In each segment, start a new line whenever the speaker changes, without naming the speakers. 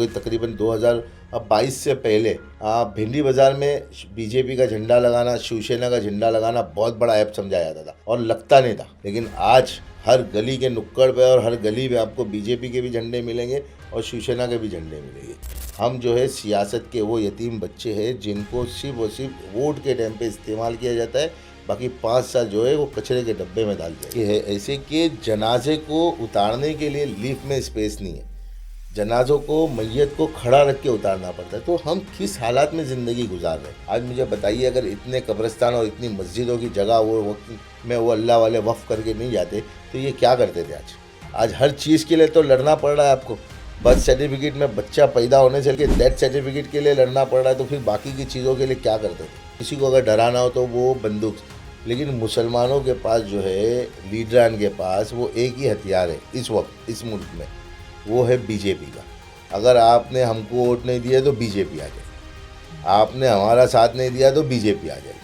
कि तकरीबन 2022 से पहले भिंडी बाज़ार में बीजेपी का झंडा लगाना, शिवसेना का झंडा लगाना बहुत बड़ा ऐप समझा जाता था और लगता नहीं था। लेकिन आज हर गली के नुक्कड़ पे और हर गली में आपको बीजेपी के भी झंडे मिलेंगे और शिवसेना के भी झंडे मिलेंगे। हम जो है सियासत के वो यतीम बच्चे हैं जिनको सिर्फ और सिर्फ वोट के टाइम पे इस्तेमाल किया जाता है, बाकी 5 साल जो है वो कचरे के डब्बे में डाल दिया। ये है ऐसे कि जनाजे को उतारने के लिए लीफ में स्पेस नहीं है, जनाजों को मैयत को खड़ा रख के उतारना पड़ता है। तो हम किस हालात में ज़िंदगी गुजार रहे हैं आज मुझे बताइए। अगर इतने कब्रिस्तान और इतनी मस्जिदों की जगह वो वक्त में वो अल्लाह वाले वफ़ करके नहीं जाते तो ये क्या करते थे। आज हर चीज़ के लिए तो लड़ना पड़ रहा है आपको। बर्थ सर्टिफिकेट में बच्चा पैदा होने से लेकर डेथ सर्टिफिकेट के लिए लड़ना पड़ रहा है, तो फिर बाकी की चीज़ों के लिए क्या करते थे। किसी को अगर डराना हो तो वो बंदूक। लेकिन मुसलमानों के पास जो है, लीडरान के पास वो एक ही हथियार है इस वक्त इस मुल्क में, वो है बीजेपी का। अगर आपने हमको वोट नहीं दिया तो बीजेपी आ जाएगी, आपने हमारा साथ नहीं दिया तो बीजेपी आ जाएगी।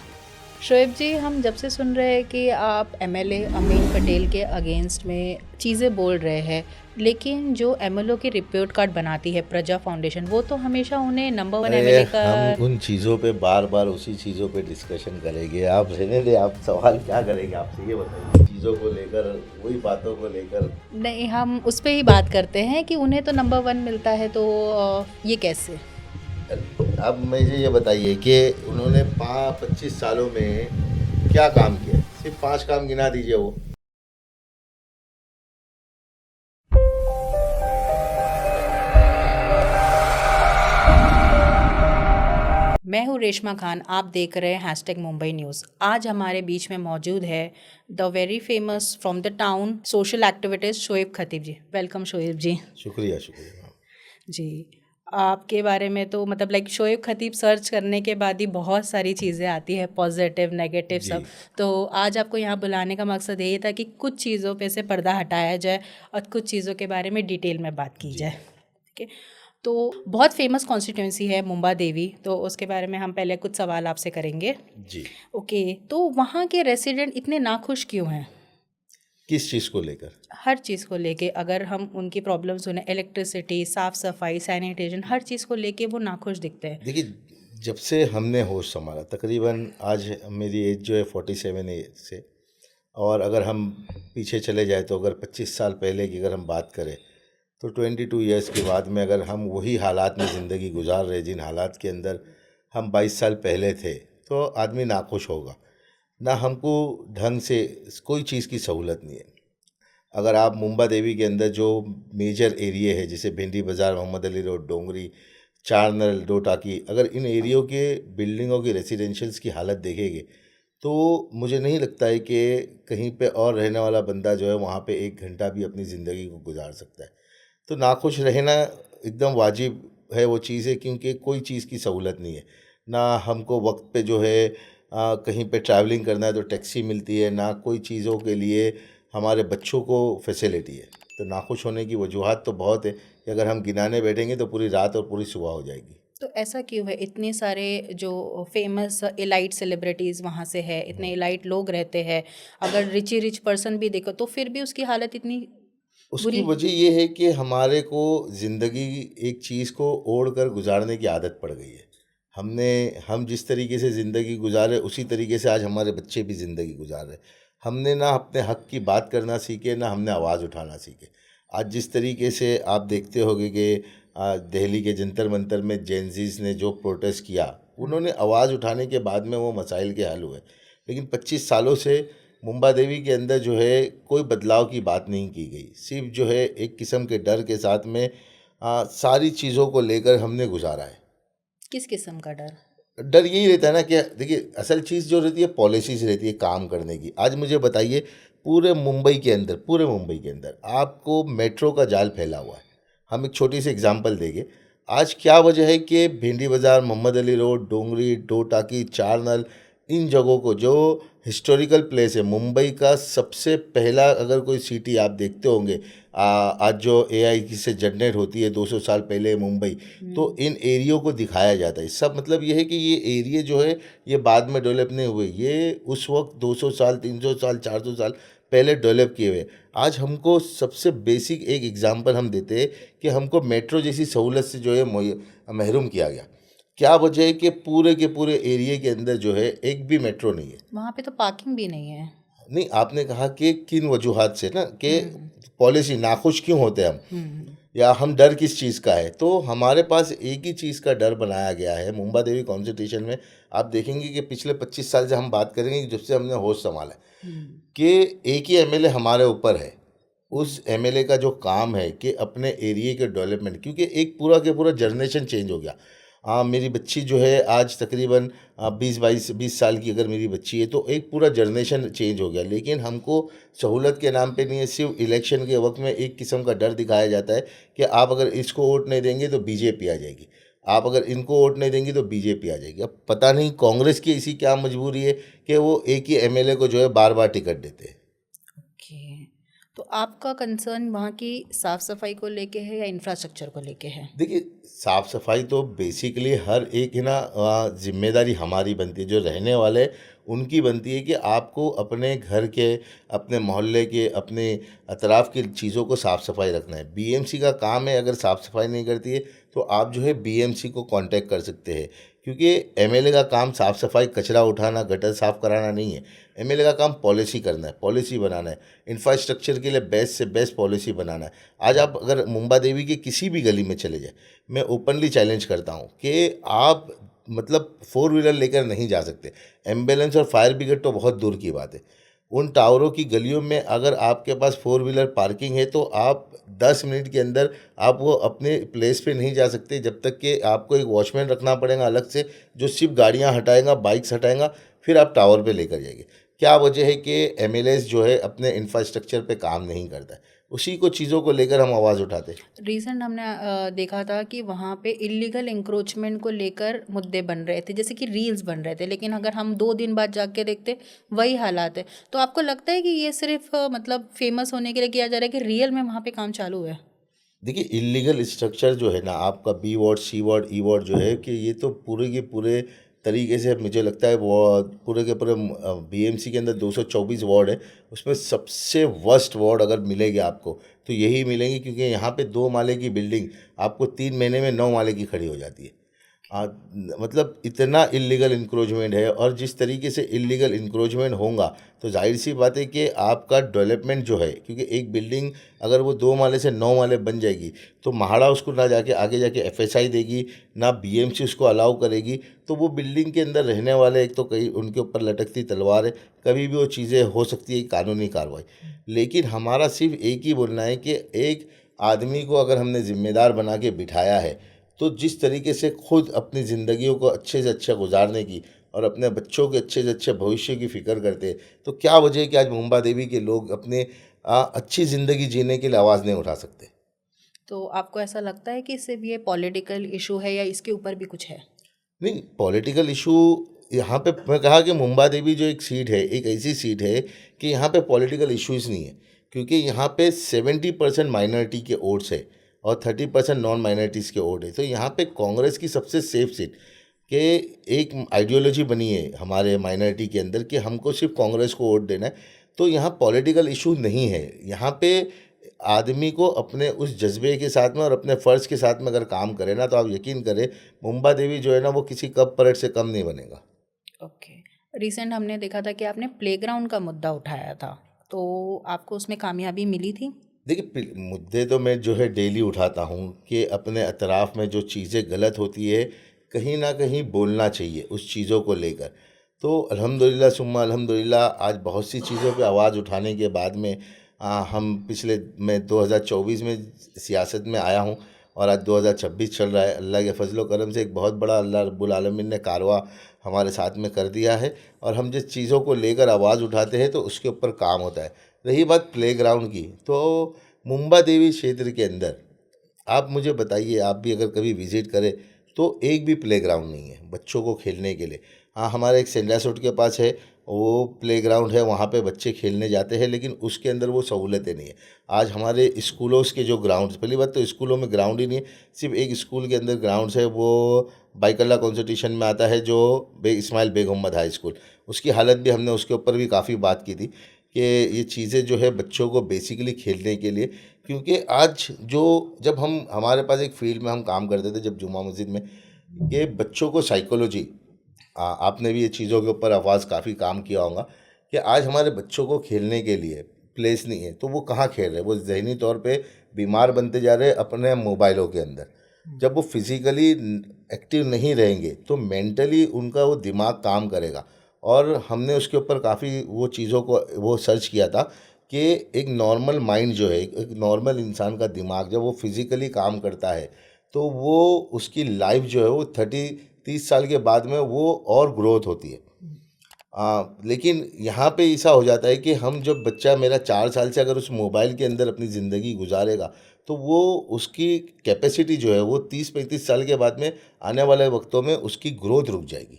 शोएब जी, हम जब से सुन रहे हैं कि आप एमएलए अमीन पटेल के अगेंस्ट में चीज़ें बोल रहे हैं, लेकिन जो एमएलओ की रिपोर्ट कार्ड बनाती है प्रजा फाउंडेशन, वो तो हमेशा उन्हें नंबर 1 एमएलए का।
हम उन चीज़ों पे बार बार उसी चीज़ों पे डिस्कशन करेंगे। आप रहने दे, आप सवाल क्या करेंगे आपसे ये बताइए। चीज़ों को लेकर, वही बातों को लेकर
नहीं, हम उस पर ही बात करते हैं कि उन्हें तो नंबर 1 मिलता है, तो ये कैसे।
अब मुझे ये बताइए कि उन्होंने 25 सालों में क्या काम किया। सिर्फ 5 काम गिना दीजिए वो।
मैं हूँ रेशमा खान, आप देख रहे हैं #मुंबई न्यूज़। आज हमारे बीच में मौजूद है the very famous from the town social activities Shoaib Khatib ji. Welcome Shoaib ji.
शुक्रिया शुक्रिया
जी, आपके बारे में तो मतलब लाइक शोएब खतीब सर्च करने के बाद ही बहुत सारी चीज़ें आती है, पॉजिटिव नेगेटिव
जी।
सब। तो आज आपको यहाँ बुलाने का मकसद यही था कि कुछ चीज़ों पे से पर्दा हटाया जाए और कुछ चीज़ों के बारे में डिटेल में बात की जाए। ठीक है, तो बहुत फेमस कॉन्स्टिट्यूंसी है मुंबा देवी, तो उसके बारे में हम पहले कुछ सवाल आपसे करेंगे।
जी।
ओके, तो वहाँ के रेसिडेंट इतने नाखुश क्यों हैं?
किस चीज़ को लेकर?
हर चीज़ को लेके, अगर हम उनकी प्रॉब्लम सुने, इलेक्ट्रिसिटी, साफ़ सफाई, सैनिटेशन, हर चीज़ को लेके वो नाखुश दिखते हैं।
देखिए, जब से हमने होश संभाला, तकरीबन आज मेरी एज जो है 47 एज से, और अगर हम पीछे चले जाए तो अगर 25 साल पहले की अगर हम बात करें तो 22 ईयर्स के बाद में अगर हम वही हालात में ज़िंदगी गुजार रहे जिन हालात के अंदर हम 22 साल पहले थे, तो आदमी नाखुश होगा ना। हमको ढंग से कोई चीज़ की सहूलत नहीं है। अगर आप मुंबा देवी के अंदर जो मेजर एरिया है, जैसे भिंडी बाज़ार, मोहम्मद अली रोड, डोंगरी, चारनल, दो टाकी, अगर इन एरियो के बिल्डिंगों की रेसिडेंशियल्स की हालत देखेंगे तो मुझे नहीं लगता है कि कहीं पे और रहने वाला बंदा जो है वहाँ पे 1 घंटा भी अपनी ज़िंदगी को गुजार सकता है। तो नाखुश रहना एकदम वाजिब है वो चीज़ है, क्योंकि कोई चीज़ की सहूलत नहीं है ना। हमको वक्त पे जो है कहीं पे ट्रैवलिंग करना है तो टैक्सी मिलती है ना, कोई चीज़ों के लिए हमारे बच्चों को फैसिलिटी है। तो नाखुश होने की वजूहात तो बहुत है कि अगर हम गिनाने बैठेंगे तो पूरी रात और पूरी सुबह हो जाएगी।
तो ऐसा क्यों है? इतने सारे जो फेमस एलाइट सेलिब्रिटीज़ वहाँ से है, इतने एलाइट लोग रहते हैं, अगर रिच पर्सन भी देखो तो फिर भी उसकी हालत इतनी
उसकी
बुरी।
वजह ये है कि हमारे को ज़िंदगी एक चीज़ को ओढ़ कर गुजारने की आदत पड़ गई है। हम जिस तरीके से ज़िंदगी गुजारे उसी तरीके से आज हमारे बच्चे भी ज़िंदगी गुजार रहे। हमने ना अपने हक़ की बात करना सीखे, ना हमने आवाज़ उठाना सीखे। आज जिस तरीके से आप देखते होंगे कि दिल्ली के जंतर मंतर में जेनज़ीज़ ने जो प्रोटेस्ट किया, उन्होंने आवाज़ उठाने के बाद में वो मसाइल के हल हुए। लेकिन 25 सालों से मुंबा देवी के अंदर जो है कोई बदलाव की बात नहीं की गई। सिर्फ जो है एक किस्म के डर के साथ में सारी चीज़ों को लेकर हमने गुजारा है।
किस किस्म का डर?
डर यही रहता है ना कि देखिए, असल चीज़ जो रहती है पॉलिसीज़ रहती है काम करने की। आज मुझे बताइए, पूरे मुंबई के अंदर आपको मेट्रो का जाल फैला हुआ है। हम एक छोटी सी एग्जांपल देंगे। आज क्या वजह है कि भिंडी बाज़ार, मोहम्मद अली रोड, डोंगरी, दो टाकी, चारनल, इन जगहों को जो हिस्टोरिकल प्लेस है, मुंबई का सबसे पहला अगर कोई सिटी आप देखते होंगे, आज जो एआई से जनरेट होती है 200 साल पहले मुंबई, तो इन एरियो को दिखाया जाता है। सब मतलब ये है कि ये एरिया जो है ये बाद में डेवलप नहीं हुए, ये उस वक्त 200 साल, 300 साल, 400 साल पहले डेवलप किए हुए। आज हमको सबसे बेसिक एक एग्जांपल हम देते हैं कि हमको मेट्रो जैसी सहूलत से जो है महरूम किया गया। क्या वजह है कि पूरे के पूरे एरिया के अंदर जो है एक भी मेट्रो नहीं है।
वहाँ पे तो पार्किंग भी नहीं है।
नहीं, आपने कहा कि किन वजूहात से ना कि
हम्म
पॉलिसी नाखुश क्यों होते हैं हम,
हम्म
या हम डर किस चीज़ का है। तो हमारे पास एक ही चीज़ का डर बनाया गया है मुंबा देवी कॉन्स्टिट्यूशन में। आप देखेंगे कि पिछले 25 साल से हम बात करेंगे कि जब से हमने होश संभाला है
हम्म
कि एक ही एमएलए हमारे ऊपर है। उस एमएलए का जो काम है कि अपने एरिया के डेवलपमेंट, क्योंकि एक पूरा के पूरा जनरेशन चेंज हो गया। मेरी बच्ची जो है आज तकरीबन 20 साल की अगर मेरी बच्ची है, तो एक पूरा जनरेशन चेंज हो गया। लेकिन हमको सहूलत के नाम पे नहीं है, सिर्फ इलेक्शन के वक्त में एक किस्म का डर दिखाया जाता है कि आप अगर इसको वोट नहीं देंगे तो बीजेपी आ जाएगी, आप अगर इनको वोट नहीं देंगे तो बीजेपी आ जाएगी। अब पता नहीं कांग्रेस की ऐसी क्या मजबूरी है कि वो एक ही एमएलए को जो है बार बार टिकट देते हैं।
ओके। तो आपका कंसर्न वहाँ की साफ सफाई को लेके है या इंफ्रास्ट्रक्चर को लेके है?
देखिए, साफ सफाई तो बेसिकली हर एक है ना, जिम्मेदारी हमारी बनती है, जो रहने वाले उनकी बनती है कि आपको अपने घर के, अपने मोहल्ले के, अपने अतराफ़ की चीज़ों को साफ़ सफाई रखना है। बीएमसी का काम है, अगर साफ़ सफाई नहीं करती है तो आप जो है बीएमसी को कांटेक्ट कर सकते हैं, क्योंकि एमएलए का काम साफ़ सफाई, कचरा उठाना, गटर साफ़ कराना नहीं है। एमएलए का काम पॉलिसी करना है, पॉलिसी बनाना है, इंफ्रास्ट्रक्चर के लिए बेस्ट से बेस्ट पॉलिसी बनाना है। आज आप अगर मुंबा देवी की किसी भी गली में चले जाए, मैं ओपनली चैलेंज करता हूँ कि आप मतलब 4 व्हीलर लेकर नहीं जा सकते। एम्बुलेंस और फायर ब्रिगेड तो बहुत दूर की बात है। उन टावरों की गलियों में अगर आपके पास 4 व्हीलर पार्किंग है तो आप 10 मिनट के अंदर आप वो अपने प्लेस पे नहीं जा सकते, जब तक कि आपको एक वॉचमैन रखना पड़ेगा अलग से, जो सिर्फ गाड़ियाँ हटाएगा, बाइक्स हटाएगा, फिर आप टावर पे लेकर जाएंगे। क्या वजह है कि एमएलएस जो है अपने इंफ्रास्ट्रक्चर पे काम नहीं करता है, उसी को चीज़ों को लेकर हम आवाज़ उठाते हैं।
रिसेंट हमने देखा था कि वहाँ पे इलीगल इंक्रोचमेंट को लेकर मुद्दे बन रहे थे, जैसे कि रील्स बन रहे थे, लेकिन अगर हम 2 दिन बाद जाके देखते वही हालात है। तो आपको लगता है कि ये सिर्फ मतलब फेमस होने के लिए किया जा रहा है कि रियल में वहाँ पे काम चालू है?
देखिए, इलीगल स्ट्रक्चर जो है ना, आपका बी वार्ड, सी वार्ड, ई वार्ड जो है, कि ये तो पूरे के पूरे तरीके से मुझे लगता है वो पूरे के पूरे बीएमसी के अंदर 224 वार्ड है, उसमें सबसे वर्स्ट वार्ड अगर मिलेगी आपको तो यही मिलेंगी, क्योंकि यहाँ पे 2 माले की बिल्डिंग आपको 3 महीने में 9 माले की खड़ी हो जाती है। मतलब इतना इलीगल इंक्रोचमेंट है, और जिस तरीके से इलीगल इंक्रोचमेंट होगा तो जाहिर सी बात है कि आपका डेवलपमेंट जो है, क्योंकि एक बिल्डिंग अगर वो 2 माले से 9 माले बन जाएगी तो महाड़ा उसको ना जाके आगे जाके एफएसआई देगी, ना बीएमसी उसको अलाउ करेगी, तो वो बिल्डिंग के अंदर रहने वाले, एक तो कई उनके ऊपर लटकती तलवार है, कभी भी वो चीज़ें हो सकती है कानूनी कार्रवाई। लेकिन हमारा सिर्फ एक ही बोलना है कि एक आदमी को अगर हमने जिम्मेदार बना के बिठाया है, तो जिस तरीके से खुद अपनी ज़िंदगियों को अच्छे से अच्छा गुजारने की और अपने बच्चों के अच्छे से अच्छे भविष्य की फ़िक्र करते हैं, तो क्या वजह है कि आज मुंबा देवी के लोग अपने अच्छी ज़िंदगी जीने के लिए आवाज़ नहीं उठा सकते।
तो आपको ऐसा लगता है कि सिर्फ ये पॉलिटिकल इशू है या इसके ऊपर भी कुछ है?
नहीं, पॉलिटिकल इशू यहाँ पे मैं कहा कि मुंबा देवी जो एक सीट है, एक ऐसी सीट है कि यहाँ पे पॉलिटिकल इश्यूज नहीं है, क्योंकि यहाँ पे 70% माइनॉरिटी के वोट्स है और 30% नॉन माइनॉरिटीज़ के वोट है। तो यहाँ पे कांग्रेस की सबसे सेफ सीट कि एक आइडियोलॉजी बनी है हमारे माइनॉरिटी के अंदर कि हमको सिर्फ कांग्रेस को वोट देना है। तो यहाँ पॉलिटिकल इशू नहीं है। यहाँ पे आदमी को अपने उस जज्बे के साथ में और अपने फ़र्ज़ के साथ में अगर काम करे ना, तो आप यकीन करें मुंबा देवी जो है ना, वो किसी कप परेड से कम नहीं बनेगा।
ओके। रिसेंट हमने देखा था कि आपने प्लेग्राउंड का मुद्दा उठाया था, तो आपको उसमें कामयाबी मिली थी?
देखिए, मुद्दे तो मैं जो है डेली उठाता हूँ कि अपने अतराफ़ में जो चीज़ें गलत होती है, कहीं ना कहीं बोलना चाहिए उस चीज़ों को लेकर। तो अल्हम्दुलिल्लाह सुम्मा अल्हम्दुलिल्लाह आज बहुत सी चीज़ों पे आवाज़ उठाने के बाद में हम पिछले मैं 2024 में सियासत में आया हूँ और आज 2026 चल रहा है। अल्लाह के फजल व करम से एक बहुत बड़ा अल्लाह रब्बुल आलमीन ने कारवा हमारे साथ में कर दिया है, और हम जिस चीज़ों को लेकर आवाज़ उठाते हैं तो उसके ऊपर काम होता है। रही बात प्लेग्राउंड की, तो मुंबा देवी क्षेत्र के अंदर आप मुझे बताइए, आप भी अगर कभी विज़िट करें तो एक भी प्लेग्राउंड नहीं है बच्चों को खेलने के लिए। हाँ, हमारे एक सेंडासोट के पास है, वो प्लेग्राउंड है, वहाँ पे बच्चे खेलने जाते हैं, लेकिन उसके अंदर वो सहूलतें नहीं है। आज हमारे स्कूलों के जो ग्राउंड्स, पहली बात तो स्कूलों में ग्राउंड ही नहीं है। सिर्फ एक स्कूल के अंदर ग्राउंड्स है, वो बाइकल्ला कॉन्स्टिट्यूशन में आता है, जो इस्माइल बेग मोहम्मद हाई स्कूल। उसकी हालत भी हमने उसके ऊपर भी काफ़ी बात की थी कि ये चीज़ें जो है बच्चों को बेसिकली खेलने के लिए, क्योंकि आज जो जब हम हमारे पास एक फील्ड में हम काम करते थे जब जुमा मस्जिद में, कि बच्चों को साइकोलॉजी, आपने भी ये चीज़ों के ऊपर आवाज़ काफ़ी काम किया होगा कि आज हमारे बच्चों को खेलने के लिए प्लेस नहीं है, तो वो कहाँ खेल रहे हैं? वो ज़हनी तौर पे बीमार बनते जा रहे हैं अपने मोबाइलों के अंदर। जब वो फिज़िकली एक्टिव नहीं रहेंगे तो मेंटली उनका वो दिमाग काम करेगा। और हमने उसके ऊपर काफ़ी वो चीज़ों को वो सर्च किया था कि एक नॉर्मल माइंड जो है, एक नॉर्मल इंसान का दिमाग जब वो फिज़िकली काम करता है तो वो उसकी लाइफ जो है वो 30 साल के बाद में वो और ग्रोथ होती है। लेकिन यहाँ पे ऐसा हो जाता है कि हम जब बच्चा मेरा 4 साल से अगर उस मोबाइल के अंदर अपनी ज़िंदगी गुजारेगा तो वो उसकी कैपेसिटी जो है वो 30-35 साल के बाद में आने वाले वक्तों में उसकी ग्रोथ रुक जाएगी।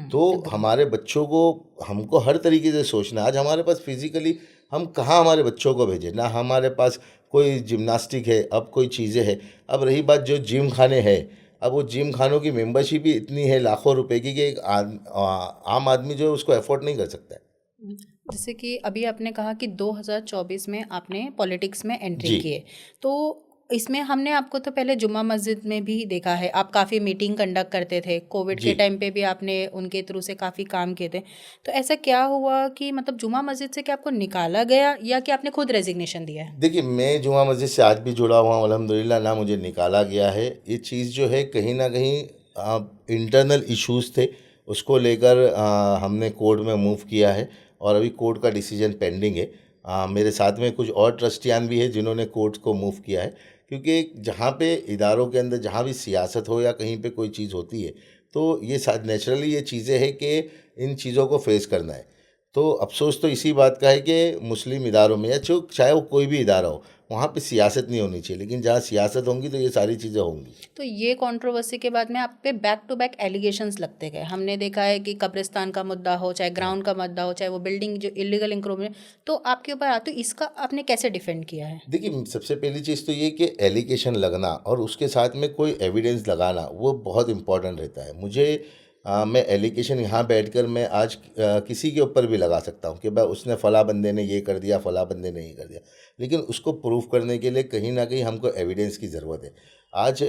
तो
एग्री।
हमारे बच्चों को हमको हर तरीके से सोचना है। आज हमारे पास फिजिकली हम कहाँ हमारे बच्चों को भेजें, ना हमारे पास कोई जिम्नास्टिक है, अब कोई चीज़ें हैं। अब रही बात जो जिम खाने हैं, अब वो जिम खानों की मेंबरशिप ही इतनी है लाखों रुपए की कि एक आम आदमी जो है उसको अफोर्ड नहीं कर सकता है।
जैसे कि अभी आपने कहा कि 2024 में आपने पॉलिटिक्स में एंट्री
जी
की है, तो इसमें हमने आपको तो पहले जुम्मा मस्जिद में भी देखा है, आप काफ़ी मीटिंग कंडक्ट करते थे, कोविड
जी।
के टाइम पे भी आपने उनके थ्रू से काफ़ी काम किए थे। तो ऐसा क्या हुआ कि मतलब जुम्मा मस्जिद से क्या आपको निकाला गया या कि आपने खुद रेजिग्नेशन दिया है?
देखिए, मैं जुमा मस्जिद से आज भी जुड़ा हुआ हूँ अल्हम्दुलिल्लाह, ना मुझे निकाला गया है। ये चीज़ जो है कहीं न कहीं इंटरनल इश्यूज़ थे, उसको लेकर हमने कोर्ट में मूव किया है और अभी कोर्ट का डिसीजन पेंडिंग है। मेरे साथ में कुछ और ट्रस्टियान भी हैं जिन्होंने कोर्ट को मूव किया है, क्योंकि जहाँ पे इदारों के अंदर जहाँ भी सियासत हो या कहीं पे कोई चीज़ होती है, तो ये नेचुरली ये चीज़ें हैं कि इन चीज़ों को फेस करना है। तो अफ़सोस तो इसी बात का है कि मुस्लिम इदारों में या जो चाहे वो कोई भी इदारा हो, वहाँ पे सियासत नहीं होनी चाहिए, लेकिन जहाँ सियासत होंगी तो ये सारी चीज़ें होंगी।
तो ये कंट्रोवर्सी के बाद में आप पे बैक टू बैक एलिगेशंस लगते गए। हमने देखा है कि कब्रिस्तान का मुद्दा हो, चाहे ग्राउंड का मुद्दा हो, चाहे वो बिल्डिंग जो इलीगल इंक्रोचमेंट, तो आपके ऊपर आते, तो इसका आपने कैसे डिफेंड किया है?
देखिए, सबसे पहली चीज़ तो ये कि एलिगेशन लगना और उसके साथ में कोई एविडेंस लगाना वो बहुत इम्पोर्टेंट रहता है। मैं एलिगेशन यहाँ बैठकर मैं आज किसी के ऊपर भी लगा सकता हूँ कि भाई उसने फ़लाँ बंदे ने ये कर दिया, फ़लाँ बंदे ने ये कर दिया। लेकिन उसको प्रूव करने के लिए कहीं न कहीं हमको एविडेंस की ज़रूरत है। आज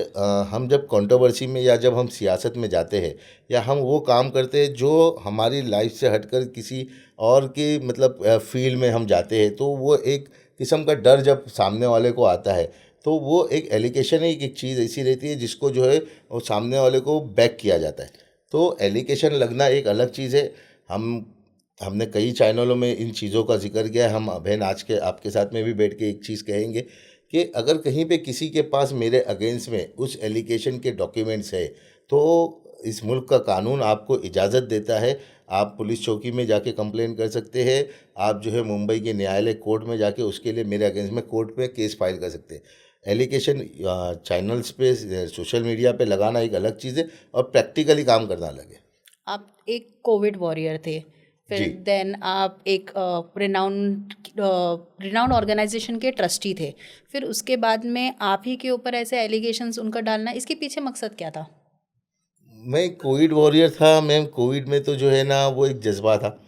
हम जब कंट्रोवर्सी में या जब हम सियासत में जाते हैं या हम वो काम करते हैं जो हमारी लाइफ से हटकर किसी और की मतलब फ़ील्ड में हम जाते हैं, तो वो एक किस्म का डर जब सामने वाले को आता है, तो वो एक एलिगेशन है, एक चीज़ ऐसी रहती है जिसको जो है वो सामने वाले को बैक किया जाता है। तो एलिगेशन लगना एक अलग चीज़ है। हमने कई चैनलों में इन चीज़ों का ज़िक्र किया है। हम बहन आज के आपके साथ में भी बैठ के एक चीज़ कहेंगे कि अगर कहीं पे किसी के पास मेरे अगेंस्ट में उस एलिगेशन के डॉक्यूमेंट्स है, तो इस मुल्क का कानून आपको इजाज़त देता है, आप पुलिस चौकी में जाके कंप्लेन कर सकते हैं। आप जो है मुंबई के न्यायालय कोर्ट में जाके उसके लिए मेरे अगेंस्ट में कोर्ट में केस फाइल कर सकते हैं। एलिगेशन चैनल्स पे सोशल मीडिया पे लगाना एक अलग चीज़ है और प्रैक्टिकली काम करना अलग है।
आप एक कोविड वॉरियर थे, फिर
जी।
देन आप एक रिनाउंड ऑर्गेनाइजेशन के ट्रस्टी थे, फिर उसके बाद में आप ही के ऊपर ऐसे एलिगेशंस उनका डालना, इसके पीछे मकसद क्या था?
मैं कोविड वॉरियर था मैम। कोविड में तो जो है ना वो एक जज्बा था।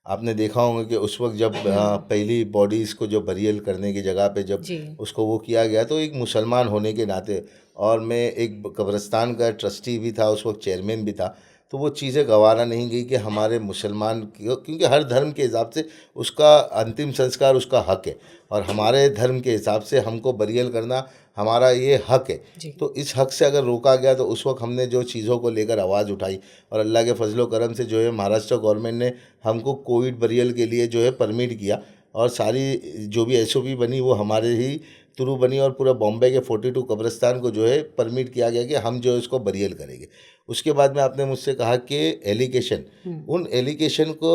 आपने देखा होगा कि उस वक्त जब पहली बॉडीज़ को जो बरियल करने की जगह पे जब
जी।
उसको वो किया गया, तो एक मुसलमान होने के नाते और मैं एक कब्रिस्तान का ट्रस्टी भी था, उस वक्त चेयरमैन भी था, तो वो चीज़ें गवारा नहीं गई कि हमारे मुसलमान क्योंकि हर धर्म के हिसाब से उसका अंतिम संस्कार उसका हक है और हमारे धर्म के हिसाब से हमको बरियल करना हमारा ये हक है।
जी।
तो इस हक से अगर रोका गया तो उस वक्त हमने जो चीज़ों को लेकर आवाज़ उठाई और अल्लाह के फजलो करम से जो है महाराष्ट्र गवर्नमेंट ने हमको कोविड बरियल के लिए जो है परमिट किया और सारी जो भी एसओपी बनी वो हमारे ही थ्रू बनी और पूरा बॉम्बे के 42 कब्रिस्तान को जो है परमिट किया गया कि हम जो है इसको बरियल करेंगे। उसके बाद में आपने मुझसे कहा कि एलिगेशन, उन एलिगेशन को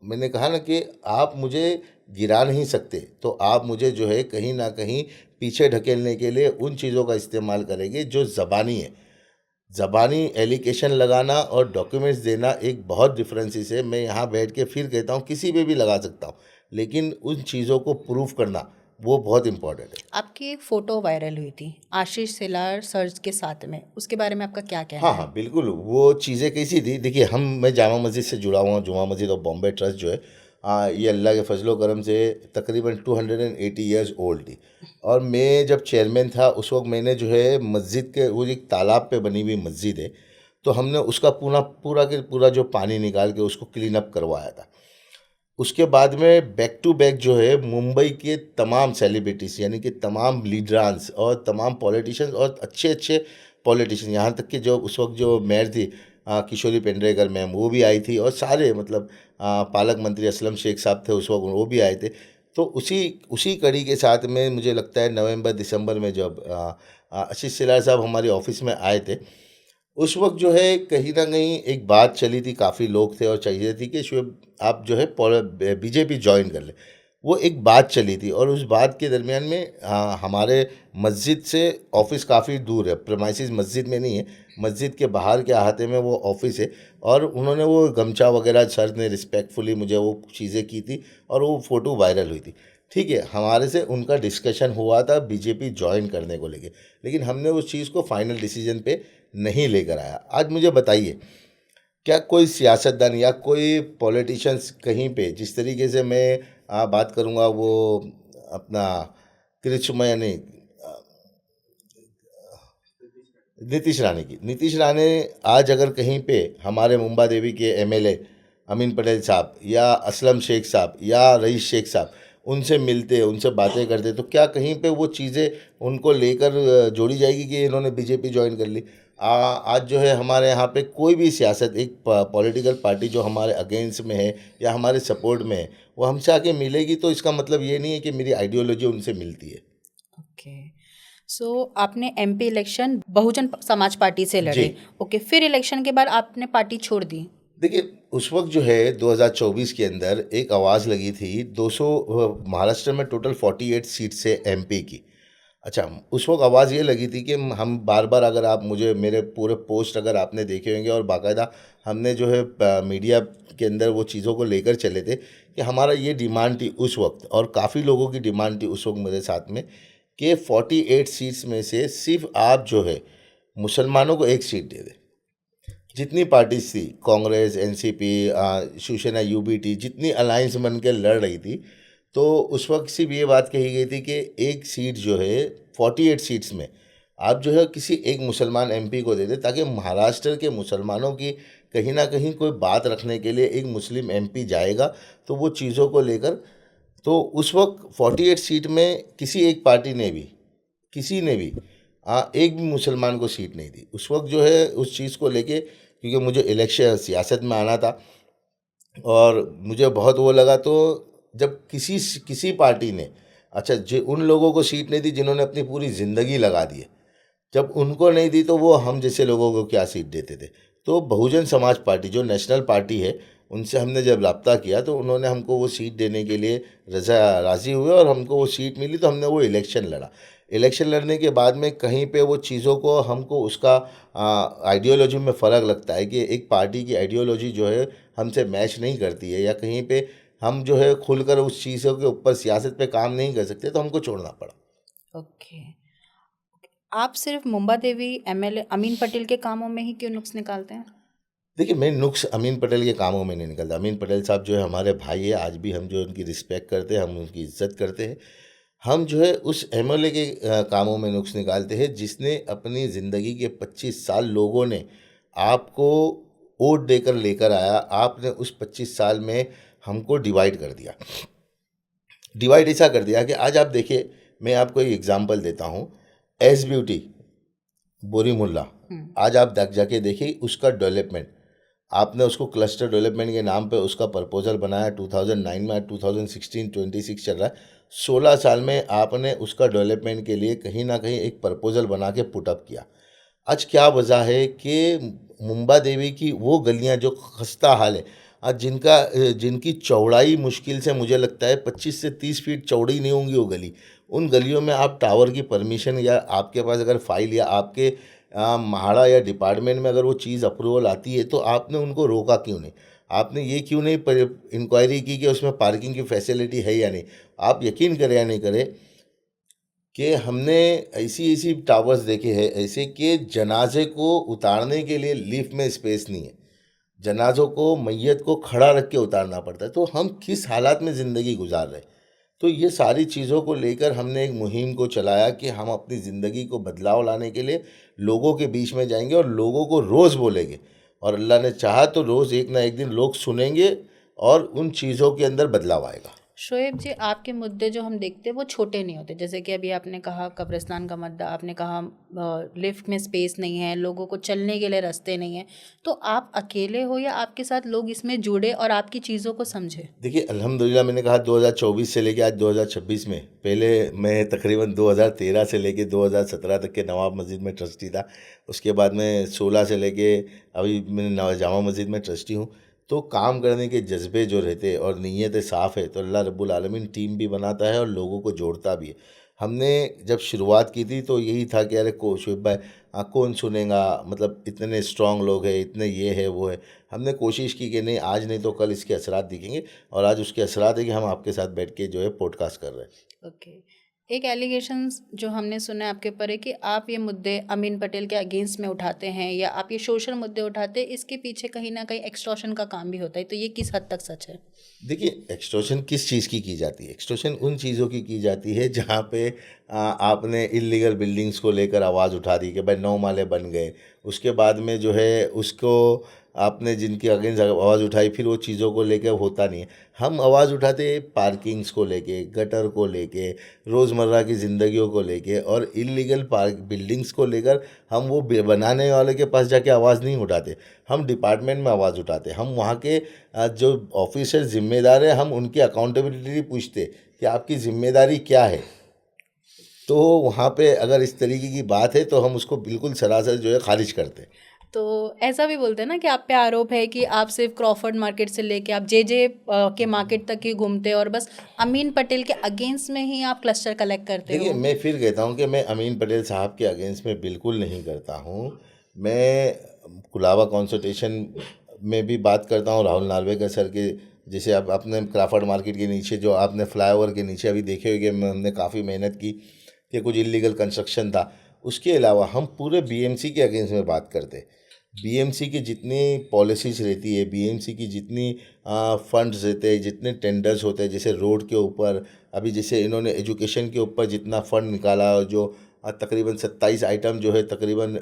मैंने कहा ना कि आप मुझे गिरा नहीं सकते, तो आप मुझे जो है कहीं ना कहीं पीछे ढकेलने के लिए उन चीज़ों का इस्तेमाल करेंगे जो ज़बानी है। ज़बानी एलिगेशन लगाना और डॉक्यूमेंट्स देना एक बहुत डिफरेंसेस है। मैं यहाँ बैठ के फिर कहता हूँ किसी पे भी लगा सकता हूँ, लेकिन उन चीज़ों को प्रूफ करना वो बहुत इम्पोर्टेंट है।
आपकी एक फ़ोटो वायरल हुई थी आशीष सेलार सर के साथ में, उसके बारे में आपका क्या कहना
हाँ,
है?
हाँ, बिल्कुल, वो चीज़ें कैसी थी, देखिए मैं जामा मस्जिद से जुड़ा हुआ हूँ, जुमा मस्जिद और बॉम्बे ट्रस्ट जो है, ये अल्लाह के फजलो करम से तकरीबन 280 ईयर्स ओल्ड थी। और मैं जब चेयरमैन था उस वक्त मैंने जो है मस्जिद के, वो एक तालाब पे बनी हुई मस्जिद है, तो हमने उसका पूरा के पूरा जो पानी निकाल के उसको क्लीन अप करवाया था। उसके बाद में बैक टू बैक जो है मुंबई के तमाम सेलिब्रिटीज यानी कि तमाम लीडरांस और तमाम पॉलिटिशियंस और अच्छे अच्छे पॉलिटिशियन, यहाँ तक कि जो उस वक्त जो मेयर थी किशोरी पेंड्रेकर मैम, वो भी आई थी, और सारे मतलब पालक मंत्री असलम शेख साहब थे उस वक्त, वो भी आए थे। तो उसी उसी कड़ी के साथ में मुझे लगता है नवंबर दिसंबर में जब आशीष सिलार साहब हमारे ऑफिस में आए थे, उस वक्त जो है कहीं ना कहीं एक बात चली थी, काफ़ी लोग थे और चाहिए थी कि शुएब आप जो है बीजेपी ज्वाइन कर ले। वो एक बात चली थी और उस बात के दरमियान में हमारे मस्जिद से ऑफिस काफ़ी दूर है, प्रेमाइसिस मस्जिद में नहीं है, मस्जिद के बाहर के अहाते में वो ऑफिस है। और उन्होंने वो गमछा वगैरह, सर ने रिस्पेक्टफुली मुझे वो चीज़ें की थी और वो फ़ोटो वायरल हुई थी। ठीक है, हमारे से उनका डिस्कशन हुआ था बीजेपी ज्वाइन करने को लेके, लेकिन हमने उस चीज़ को फाइनल डिसीजन पे नहीं लेकर आया। आज मुझे बताइए, क्या कोई सियासतदान या कोई पॉलिटिशियंस कहीं पे, जिस तरीके से मैं बात करूँगा वो अपना कृष्णमय नहीं, नीतीश राणे की, नीतीश राणे आज अगर कहीं पे हमारे मुंबा देवी के एमएलए अमीन पटेल साहब या असलम शेख साहब या रईस शेख साहब उनसे मिलते, उनसे बातें करते, तो क्या कहीं पे वो चीज़ें उनको लेकर जोड़ी जाएगी कि इन्होंने बीजेपी ज्वाइन कर ली? आज जो है हमारे यहाँ पे कोई भी सियासत, एक पॉलिटिकल पार्टी जो हमारे अगेंस्ट में है या हमारे सपोर्ट में है, वो हमसे आके मिलेगी, तो इसका मतलब ये नहीं है कि मेरी आइडियोलॉजी उनसे मिलती है।
ओके। सो आपने MP election Bahujan Samaj party से
जी,
लड़े। ओके, फिर इलेक्शन के बाद आपने पार्टी छोड़ दी।
देखिए उस वक्त जो है 2024 के अंदर एक आवाज़ लगी थी 200, महाराष्ट्र में टोटल 48 सीट से एमपी की। अच्छा, उस वक्त आवाज़ ये लगी थी कि हम बार बार, अगर आप मुझे मेरे पूरे पोस्ट अगर आपने देखे होंगे, और बाकायदा हमने जो है मीडिया के अंदर वो चीज़ों को लेकर चले थे कि हमारा ये डिमांड थी उस वक्त, और काफ़ी लोगों की डिमांड थी उस वक्त मेरे साथ में, कि 48 सीट्स में से सिर्फ आप जो है मुसलमानों को एक सीट दे दें। जितनी पार्टीज थी, कांग्रेस, एनसीपी, शिवसेना, यूबीटी, जितनी अलायंस बन के लड़ रही थी, तो उस वक्त सिर्फ ये बात कही गई थी कि एक सीट जो है 48 सीट्स में आप जो है किसी एक मुसलमान एमपी को दे दे, ताकि महाराष्ट्र के मुसलमानों की कहीं ना कहीं कोई बात रखने के लिए एक मुस्लिम एमपी जाएगा, तो वो चीज़ों को लेकर। तो उस वक्त 48 सीट में किसी एक पार्टी ने भी, किसी ने भी एक भी मुसलमान को सीट नहीं दी उस वक्त जो है उस चीज़ को लेके, क्योंकि मुझे इलेक्शन सियासत में आना था और मुझे बहुत वो लगा। तो जब किसी पार्टी ने, अच्छा जो उन लोगों को सीट नहीं दी जिन्होंने अपनी पूरी ज़िंदगी लगा दी है, जब उनको नहीं दी तो वो हम जैसे लोगों को क्या सीट देते थे। तो बहुजन समाज पार्टी जो नेशनल पार्टी है, उनसे हमने जब रब्ता किया तो उन्होंने हमको वो सीट देने के लिए राज़ी हुए और हमको वो सीट मिली, तो हमने वो इलेक्शन लड़ा। इलेक्शन लड़ने के बाद में कहीं पे वो चीज़ों को हमको उसका आइडियोलॉजी में फ़र्क लगता है कि एक पार्टी की आइडियोलॉजी जो है हमसे मैच नहीं करती है, या कहीं पे हम जो है खुलकर उस चीज़ों के ऊपर सियासत पे काम नहीं कर सकते, तो हमको छोड़ना पड़ा।
ओके। आप सिर्फ मुंबा देवी एमएलए अमीन पटेल के कामों में ही क्यों नुक्स निकालते हैं?
देखिए, मैं नुक्स अमीन पटेल के कामों में नहीं निकलता। अमीन पटेल साहब जो है हमारे भाई है, आज भी हम जो उनकी रिस्पेक्ट करते हैं, हम उनकी इज़्ज़त करते हैं। हम जो है उस एमएलए के कामों में नुक्स निकालते हैं जिसने अपनी ज़िंदगी के 25 साल, लोगों ने आपको वोट देकर लेकर आया, आपने उस 25 साल में हमको डिवाइड कर दिया। डिवाइड ऐसा कर दिया कि आज आप देखिए, मैं आपको एक एग्ज़ाम्पल देता हूँ। एस ब्यूटी, बोरी मुल्ला, आज आप जाके देखिए उसका डेवलपमेंट, आपने उसको क्लस्टर डेवलपमेंट के नाम पे उसका प्रपोजल बनाया 2009 में, 2016-26 चल रहा है। 16 साल में आपने उसका डेवलपमेंट के लिए कहीं ना कहीं एक प्रपोजल बना के पुटअप किया। आज क्या वजह है कि मुंबा देवी की वो गलियां जो खस्ता हाल है, आज जिनकी चौड़ाई मुश्किल से मुझे लगता है 25 से 30 फीट चौड़ी नहीं होंगी वो गली, उन गलियों में आप टावर की परमिशन, या आपके पास अगर फाइल या आपके म्हाडा या डिपार्टमेंट में अगर वो चीज़ अप्रूवल आती है, तो आपने उनको रोका क्यों नहीं? आपने ये क्यों नहीं इंक्वायरी की कि उसमें पार्किंग की फैसिलिटी है या नहीं? आप यकीन करें या नहीं करें कि हमने ऐसी ऐसी टावर्स देखे हैं ऐसे कि जनाजे को उतारने के लिए लिफ्ट में स्पेस नहीं है। जनाजों को, मैयत को खड़ा रख के उतारना पड़ता है। तो हम किस हालात में ज़िंदगी गुजार रहे हैं। तो ये सारी चीज़ों को लेकर हमने एक मुहिम को चलाया कि हम अपनी ज़िंदगी को बदलाव लाने के लिए लोगों के बीच में जाएंगे और लोगों को रोज़ बोलेंगे, और अल्लाह ने चाहा तो रोज़ एक ना एक दिन लोग सुनेंगे और उन चीज़ों के अंदर बदलाव आएगा।
शोएब जी, आपके मुद्दे जो हम देखते हैं वो छोटे नहीं होते, जैसे कि अभी आपने कहा कब्रिस्तान का मुद्दा, आपने कहा लिफ्ट में स्पेस नहीं है, लोगों को चलने के लिए रास्ते नहीं है, तो आप अकेले हो या आपके साथ लोग इसमें जुड़े और आपकी चीज़ों को समझे?
देखिए, अल्हम्दुलिल्लाह मैंने कहा 2024 से लेके आज 2026 में, पहले मैं तकरीबन 2013 से लेके 2017 तक के नवाब मस्जिद में ट्रस्टी था। उसके बाद मैं 16 से लेके अभी मैं जामा मस्जिद में ट्रस्टी हूँ। तो काम करने के जज्बे जो रहते और नीयतें साफ़ है तो अल्लाह रब्बुल आलमीन टीम भी बनाता है और लोगों को जोड़ता भी है। हमने जब शुरुआत की थी तो यही था कि अरे शुएब भाई, कौन सुनेगा, मतलब इतने स्ट्रांग लोग हैं, इतने ये है वो है। हमने कोशिश की कि नहीं, आज नहीं तो कल इसके असरात दिखेंगे, और आज उसके असरात है कि हम आपके साथ बैठ के जो है पॉडकास्ट कर रहे हैं।
ओके। एक एलिगेशंस जो हमने सुना है आपके ऊपर है कि आप ये मुद्दे अमीन पटेल के अगेंस्ट में उठाते हैं या आप ये सोशल मुद्दे उठाते हैं, इसके पीछे कहीं ना कहीं एक्सटॉर्शन का काम भी होता है, तो ये किस हद तक सच है?
देखिए, एक्सटॉर्शन किस चीज़ की जाती है? एक्सटॉर्शन उन चीज़ों की जाती है जहाँ पे आपने इल्लीगल बिल्डिंग्स को लेकर आवाज़ उठा दी कि भाई 9 माले बन गए। उसके बाद में जो है उसको आपने जिनकी अगेंस्ट आवाज़ उठाई, फिर वो चीज़ों को लेकर होता नहीं है। हम आवाज़ उठाते हैं पार्किंग्स को लेके, गटर को लेके, रोज़मर्रा की ज़िंदगियों को लेके, और इल्लीगल पार्क बिल्डिंग्स को लेकर हम वो बनाने वाले के पास जाके आवाज़ नहीं उठाते। हम डिपार्टमेंट में आवाज़ उठाते हैं। हम वहाँ के जो ऑफिसर ज़िम्मेदार है, हम उनकी अकाउंटेबिलिटी पूछते कि आपकी ज़िम्मेदारी क्या है। तो वहाँ पे अगर इस तरीके की बात है तो हम उसको बिल्कुल सरासर जो है खारिज करते हैं।
तो ऐसा भी बोलते हैं ना कि आप पे आरोप है कि आप सिर्फ क्रॉफर्ड मार्केट से लेके आप जे के मार्केट तक ही घूमते हो और बस अमीन पटेल के अगेंस्ट में ही आप क्लस्टर कलेक्ट करते
देखिए,
हो।
मैं फिर कहता हूँ कि मैं अमीन पटेल साहब के अगेंस्ट में बिल्कुल नहीं करता हूँ। मैं कुलाबा कंसल्टेशन में भी बात करता हूँ, राहुल नार्वेकर सर के, जैसे अब आपने क्राफर्ड मार्केट के नीचे जो आपने फ्लाईओवर के नीचे अभी देखे होंगे, हमने काफ़ी मेहनत की कि कुछ इलीगल कंस्ट्रक्शन था। उसके अलावा हम पूरे बीएमसी के अगेंस्ट में बात करते। बीएमसी की जितनी पॉलिसीज़ रहती है, बीएमसी की जितनी फंड्स रहते हैं, जितने टेंडर्स होते हैं, जैसे रोड के ऊपर अभी जैसे इन्होंने एजुकेशन के ऊपर जितना फ़ंड निकाला, जो तकरीबन 27 आइटम जो है, तकरीबन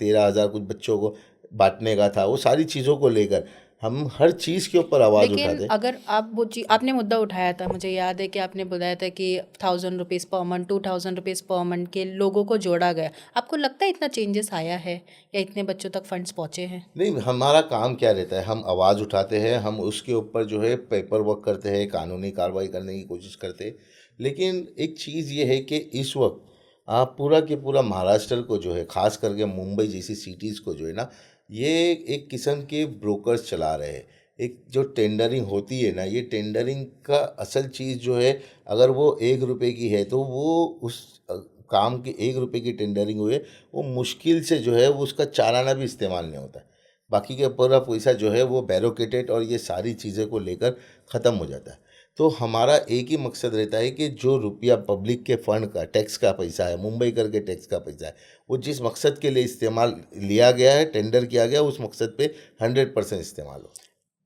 13,000 कुछ बच्चों को बांटने का था, वो सारी चीज़ों को लेकर हम हर चीज़ के ऊपर आवाज़
लेकिन
उठाते।
अगर आप वो चीज आपने मुद्दा उठाया था, मुझे याद है कि आपने बताया था कि 1,000 rupees per month, 2,000 rupees per month के लोगों को जोड़ा गया। आपको लगता है इतना चेंजेस आया है या इतने बच्चों तक फंड्स पहुँचे हैं?
नहीं, हमारा काम क्या रहता है, हम आवाज़ उठाते हैं, हम उसके ऊपर जो है पेपर वर्क करते हैं, कानूनी कार्रवाई करने की कोशिश करते हैं। लेकिन एक चीज़ ये है कि इस वक्त आप पूरा के पूरा महाराष्ट्र को जो है, ख़ास करके मुंबई जैसी सिटीज़ को जो है ना, ये एक किस्म के ब्रोकर्स चला रहे हैं। एक जो टेंडरिंग होती है ना, ये टेंडरिंग का असल चीज़ जो है, अगर वो 1 रुपये की है तो वो उस काम की 1 रुपये की टेंडरिंग हुई है, वो मुश्किल से जो है वो उसका चालाना भी इस्तेमाल नहीं होता है। बाकी का पूरा पैसा जो है वो बैरोकेटेड और ये सारी चीज़ें को लेकर ख़त्म हो जाता है। तो हमारा एक ही मकसद रहता है कि जो रुपया पब्लिक के फंड का, टैक्स का पैसा है, मुंबई कर के टैक्स का पैसा है, वो जिस मकसद के लिए इस्तेमाल लिया गया है, टेंडर किया गया, उस मकसद पे 100% इस्तेमाल हो।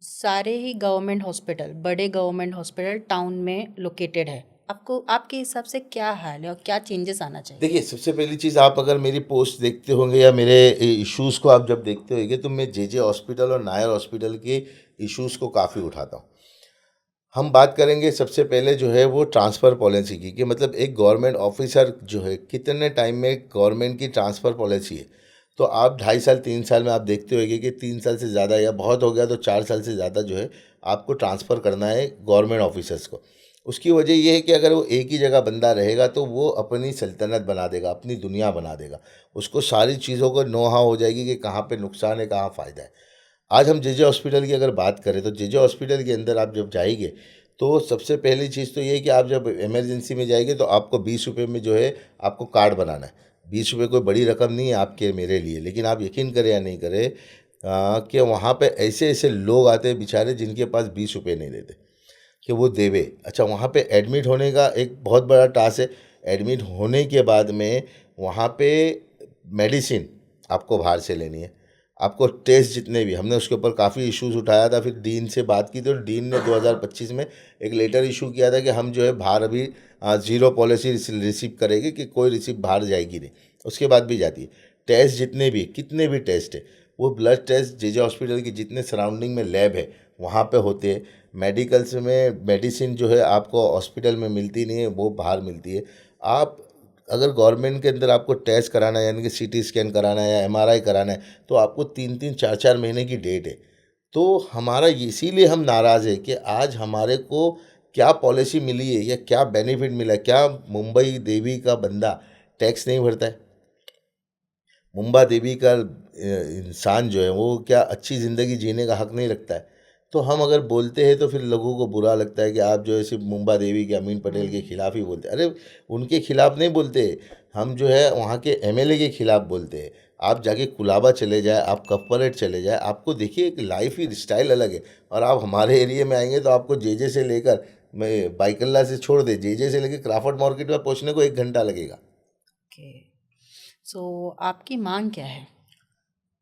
सारे ही गवर्नमेंट हॉस्पिटल, बड़े गवर्नमेंट हॉस्पिटल टाउन में लोकेटेड है। आपको आपके हिसाब से क्या हाल है और क्या चेंजेस आना चाहिए?
देखिए, सबसे पहली चीज़, आप अगर मेरी पोस्ट देखते होंगे या मेरे इश्यूज़ को आप जब देखते होंगे, तो मैं जे हॉस्पिटल और नायर हॉस्पिटल के इश्यूज़ को काफ़ी उठाता हूँ। हम बात करेंगे सबसे पहले जो है वो ट्रांसफ़र पॉलिसी की, कि मतलब एक गवर्नमेंट ऑफिसर जो है कितने टाइम में गवर्नमेंट की ट्रांसफ़र पॉलिसी है। तो आप 2.5 साल 3 साल में आप देखते होंगे कि 3 साल से ज़्यादा, या बहुत हो गया तो 4 साल से ज़्यादा जो है आपको ट्रांसफ़र करना है गवर्नमेंट ऑफिसर्स को। उसकी वजह ये है कि अगर वो एक ही जगह बंदा रहेगा तो वो अपनी सल्तनत बना देगा, अपनी दुनिया बना देगा। उसको सारी चीज़ों को नो हाउ हो जाएगी कि कहाँ पे नुकसान है, कहाँ फ़ायदा है। आज हम जे हॉस्पिटल की अगर बात करें तो जे हॉस्पिटल के अंदर आप जब जाएंगे तो सबसे पहली चीज़ तो ये है कि आप जब इमरजेंसी में जाएंगे तो आपको 20 रुपये में जो है आपको कार्ड बनाना है। 20 रुपये कोई बड़ी रकम नहीं है आपके मेरे लिए, लेकिन आप यकीन करें या नहीं करें कि वहाँ पे ऐसे ऐसे लोग आते हैं बेचारे जिनके पास 20 रुपये नहीं देते कि वो देवे। अच्छा, वहाँ पे एडमिट होने का एक बहुत बड़ा टास्क है। एडमिट होने के बाद में वहाँ पे मेडिसिन आपको बाहर से लेनी है। आपको टेस्ट जितने भी, हमने उसके ऊपर काफ़ी इश्यूज उठाया था, फिर डीन से बात की थी और डीन ने 2025 में एक लेटर इशू किया था कि हम जो है बाहर अभी ज़ीरो पॉलिसी रिसीव करेंगे कि कोई रिसीव बाहर जाएगी नहीं, उसके बाद भी जाती है। टेस्ट जितने भी, कितने भी टेस्ट है, वो ब्लड टेस्ट जे हॉस्पिटल के जितने सराउंडिंग में लैब है वहाँ पे होते हैं। मेडिकल्स में मेडिसिन जो है आपको हॉस्पिटल में मिलती नहीं है, वो बाहर मिलती है। आप अगर गवर्नमेंट के अंदर आपको टेस्ट कराना है, यानी कि सीटी स्कैन कराना है या एमआरआई कराना है, तो आपको 3-3 4-4 महीने की डेट है। तो हमारा इसीलिए हम नाराज़ है कि आज हमारे को क्या पॉलिसी मिली है या क्या बेनिफिट मिला है। क्या मुंबई देवी का बंदा टैक्स नहीं भरता है? मुंबा देवी का इंसान जो है वो क्या अच्छी ज़िंदगी जीने का हक नहीं रखता है? तो हम अगर बोलते हैं तो फिर लोगों को बुरा लगता है कि आप जो है सिर्फ मुंबा देवी के, अमीन पटेल के खिलाफ ही बोलते हैं। अरे उनके खिलाफ नहीं बोलते, हम जो है वहाँ के एमएलए के खिलाफ बोलते हैं। आप जाके कुलाबा चले जाए, आप कपरेट चले जाए, आपको देखिए एक लाइफ ही स्टाइल अलग है। और आप हमारे एरिया में आएंगे तो आपको जेजे से लेकर, मैं बाइकल्ला से छोड़ दे, जेजे से लेकर क्राफर्ड मार्केट में पहुँचने को 1 घंटा लगेगा।
ओके, सो आपकी मांग क्या है?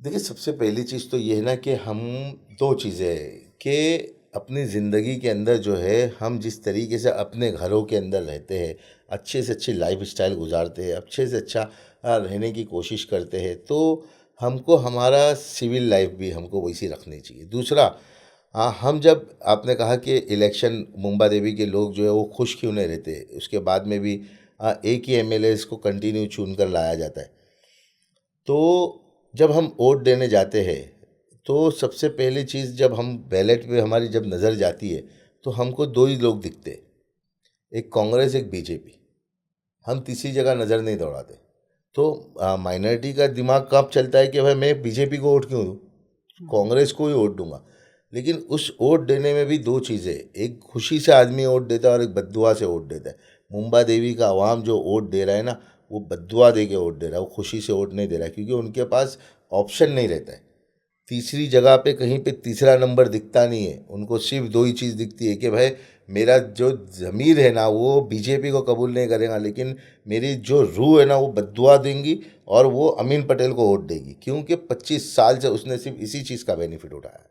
देखिए, सबसे पहली चीज़ तो ये है ना कि हम, दो चीज़ें हैं कि अपनी ज़िंदगी के अंदर जो है हम जिस तरीके से अपने घरों के अंदर रहते हैं, अच्छे से अच्छी लाइफ स्टाइल गुजारते हैं, अच्छे से अच्छा रहने की कोशिश करते हैं, तो हमको हमारा सिविल लाइफ भी हमको वैसी रखनी चाहिए। दूसरा, हम जब, आपने कहा कि इलेक्शन मुंबा देवी के लोग जो है वो खुश क्यों नहीं रहते, उसके बाद में भी एक ही एमएलए को कंटिन्यू चुन कर लाया जाता है। तो जब हम वोट देने जाते हैं तो सबसे पहली चीज़, जब हम बैलेट पे हमारी जब नज़र जाती है तो हमको दो ही लोग दिखते हैं, एक कांग्रेस एक बीजेपी। हम तीसरी जगह नज़र नहीं दौड़ाते। तो माइनॉरिटी का दिमाग कब चलता है कि भाई मैं बीजेपी को वोट क्यों दूँ, कांग्रेस को ही वोट दूंगा। लेकिन उस वोट देने में भी दो चीज़ें, एक खुशी से आदमी वोट देता है और एक बद्दुआ से वोट देता है। मुंबा देवी का आवाम जो वोट दे रहा है ना, वो बद्दुआ दे के वोट दे रहा है, वो खुशी से वोट नहीं दे रहा है, क्योंकि उनके पास ऑप्शन नहीं रहता है। तीसरी जगह पे कहीं पे तीसरा नंबर दिखता नहीं है, उनको सिर्फ दो ही चीज़ दिखती है कि भाई मेरा जो ज़मीर है ना वो बीजेपी को कबूल नहीं करेगा, लेकिन मेरी जो रूह है ना वो बद्दुआ देंगी और वो अमीन पटेल को वोट देगी, क्योंकि 25 साल से उसने सिर्फ इसी चीज़ का बेनिफिट उठाया है।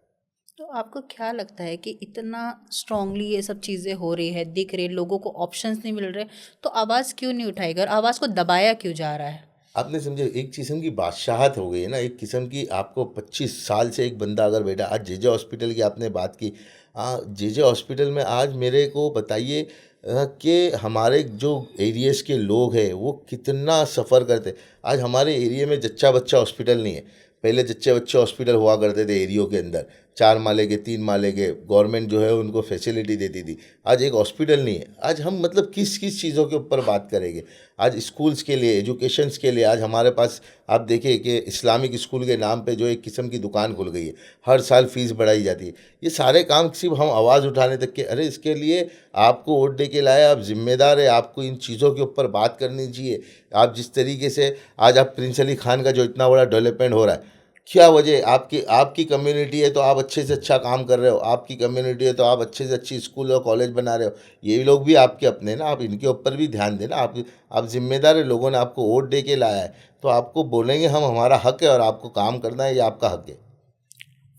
तो आपको क्या लगता है कि इतना स्ट्रांगली ये सब चीज़ें हो रही है, दिख रही है, लोगों को ऑप्शंस नहीं मिल रहे, तो आवाज़ क्यों नहीं उठाएगा और आवाज़ को दबाया क्यों जा रहा है?
आपने समझे, एक किस्म की बादशाहत हो गई है ना, एक किस्म की। आपको 25 साल से एक बंदा अगर बैठा, आज जेजे हॉस्पिटल की आपने बात की, जेजे हॉस्पिटल में आज मेरे को बताइए कि हमारे जो एरियाज़ के लोग हैं वो कितना सफ़र करते। आज हमारे एरिया में जच्चा बच्चा हॉस्पिटल नहीं है। पहले जच्चे बच्चे हॉस्पिटल हुआ करते थे एरियो के अंदर, 4 माले के, 3 माले के, गवर्नमेंट जो है उनको फैसिलिटी देती थी। आज एक हॉस्पिटल नहीं है। आज हम मतलब किस किस चीज़ों के ऊपर बात करेंगे? आज स्कूल्स के लिए, एजुकेशंस के लिए आज हमारे पास, आप देखिए कि इस्लामिक स्कूल के नाम पे जो एक किस्म की दुकान खुल गई है, हर साल फीस बढ़ाई जाती है। ये सारे काम सिर्फ हम आवाज़ उठाने तक के। अरे इसके लिए आपको वोट दे के लाए, आप जिम्मेदार है, आपको इन चीज़ों के ऊपर बात करनी चाहिए। आप जिस तरीके से आज आप प्रिंस अली खान का जो इतना बड़ा डेवलपमेंट हो रहा है, क्या वजह? आपकी आपकी कम्युनिटी है तो आप अच्छे से अच्छा काम कर रहे हो, आपकी कम्युनिटी है तो आप अच्छे से अच्छी स्कूल और कॉलेज बना रहे हो। ये लोग भी आपके अपने ना, आप इनके ऊपर भी ध्यान देना। आप जिम्मेदार है, लोगों ने आपको वोट दे के लाया है तो आपको बोलेंगे हम, हमारा हक है और आपको काम करना है, ये आपका हक है।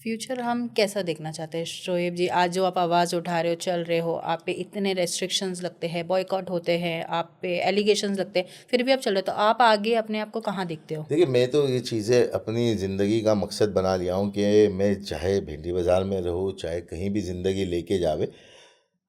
फ्यूचर हम कैसा देखना चाहते हैं शोएब जी? आज जो आप आवाज़ उठा रहे हो, चल रहे हो, आप पे इतने रेस्ट्रिक्शंस लगते हैं, बॉयकॉट होते हैं, आप पे एलिगेशंस लगते हैं, फिर भी आप चल रहे हो, तो आप आगे अपने आप को कहाँ देखते हो?
देखिए, मैं तो ये चीज़ें अपनी ज़िंदगी का मकसद बना लिया हूँ कि मैं चाहे भिंडी बाज़ार में रहूँ, चाहे कहीं भी ज़िंदगी लेके जावे,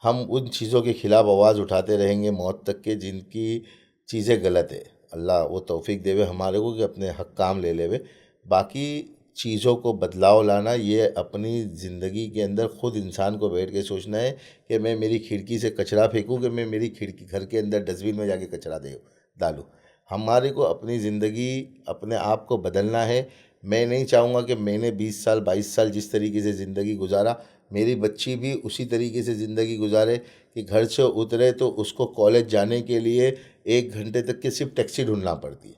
हम उन चीज़ों के ख़िलाफ़ आवाज़ उठाते रहेंगे मौत तक के, जिनकी चीज़ें गलत है। अल्लाह वो तौफीक देवे हमारे को कि अपने हक काम ले लेवे। बाकी चीज़ों को बदलाव लाना, ये अपनी ज़िंदगी के अंदर ख़ुद इंसान को बैठ के सोचना है कि मैं मेरी खिड़की से कचरा फेंकूँ कि मैं मेरी खिड़की घर के अंदर डस्टबिन में जाके कचरा दे डालूँ। हमारे को अपनी ज़िंदगी, अपने आप को बदलना है। मैं नहीं चाहूँगा कि मैंने 20 साल 22 साल जिस तरीके से ज़िंदगी गुजारा, मेरी बच्ची भी उसी तरीके से ज़िंदगी गुजारे कि घर से उतरे तो उसको कॉलेज जाने के लिए 1 घंटे तक की सिर्फ टैक्सी ढूंढना पड़ती है,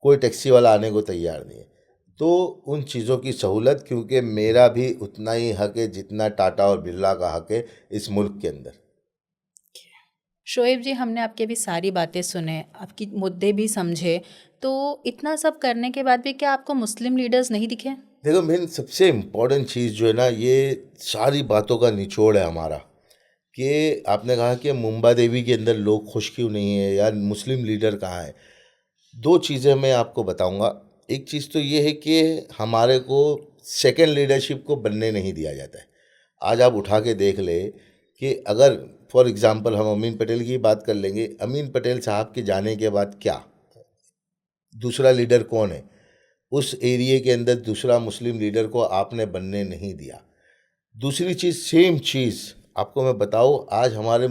कोई टैक्सी वाला आने को तैयार नहीं है। तो उन चीज़ों की सहूलत, क्योंकि मेरा भी उतना ही हक है जितना टाटा और बिरला का हक है इस मुल्क के अंदर।
शोएब जी, हमने आपकी अभी सारी बातें सुने, आपकी मुद्दे भी समझे, तो इतना सब करने के बाद भी क्या आपको मुस्लिम लीडर्स नहीं दिखे?
देखो मेन सबसे इम्पोर्टेंट चीज़ जो है ना, ये सारी बातों का निचोड़ है हमारा, कि आपने कहा कि मुंबा देवी के अंदर लोग खुश क्यों नहीं है या मुस्लिम लीडर कहाँ है। दो चीज़ें मैं आपको बताऊंगा। एक चीज़ तो ये है कि हमारे को सेकंड लीडरशिप को बनने नहीं दिया जाता है। आज आप उठा के देख ले कि अगर फॉर एग्जांपल हम अमीन पटेल की बात कर लेंगे, अमीन पटेल साहब के जाने के बाद क्या दूसरा लीडर कौन है उस एरिया के अंदर? दूसरा मुस्लिम लीडर को आपने बनने नहीं दिया। दूसरी चीज़, सेम चीज़ आपको मैं बताऊँ, आज हमारे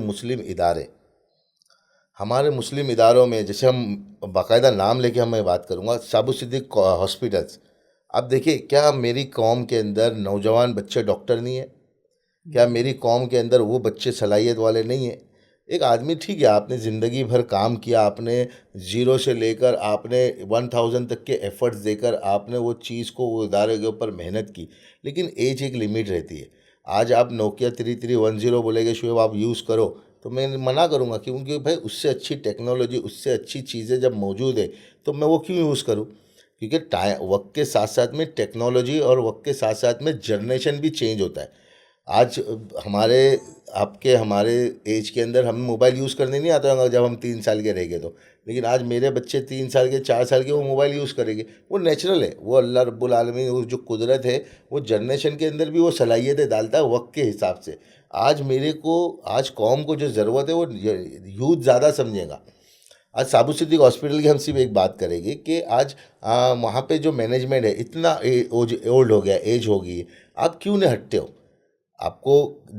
मुस्लिम इदारों में, जैसे हम बाकायदा नाम लेके मैं बात करूँगा, साबु सिद्दीक हॉस्पिटल्स। अब देखिए, क्या मेरी कौम के अंदर नौजवान बच्चे डॉक्टर नहीं है? क्या मेरी कौम के अंदर वो बच्चे सलाहियत वाले नहीं हैं? एक आदमी, ठीक है, आपने ज़िंदगी भर काम किया, आपने ज़ीरो से लेकर आपने 1000 तक के एफर्ट्स देकर आपने वो चीज़ को, वो इदारे के ऊपर मेहनत की, लेकिन एज एक लिमिट रहती है। आज आप नोकिया 3310 बोलेंगे शुएब आप यूज़ करो, तो मैं मना करूँगा, क्योंकि भाई उससे अच्छी टेक्नोलॉजी, उससे अच्छी चीज़ें जब मौजूद है तो मैं वो क्यों यूज़ करूँ? क्योंकि टाइम, वक्त के साथ साथ में टेक्नोलॉजी और वक्त के साथ साथ में जनरेशन भी चेंज होता है। आज हमारे आपके हमारे एज के अंदर हम मोबाइल यूज़ करने नहीं आता होगा जब हम 3 साल के रहेंगे तो, लेकिन आज मेरे बच्चे 3 साल के 4 साल के वो मोबाइल यूज़ करेंगे। वो नेचुरल है, वो अल्लाह रब्बुल आलमीन, वो जो कुदरत है वो जनरेशन के अंदर भी वो सलाहियतें डालता है वक्त के हिसाब से। आज कौम को जो ज़रूरत है वो यूथ ज़्यादा समझेगा। आज साबु सिद्दीक हॉस्पिटल की हम सिर्फ एक बात करेंगे कि आज वहाँ पे जो मैनेजमेंट है इतना ओल्ड हो गया, एज हो गई है, आप क्यों नहीं हटते हो? आपको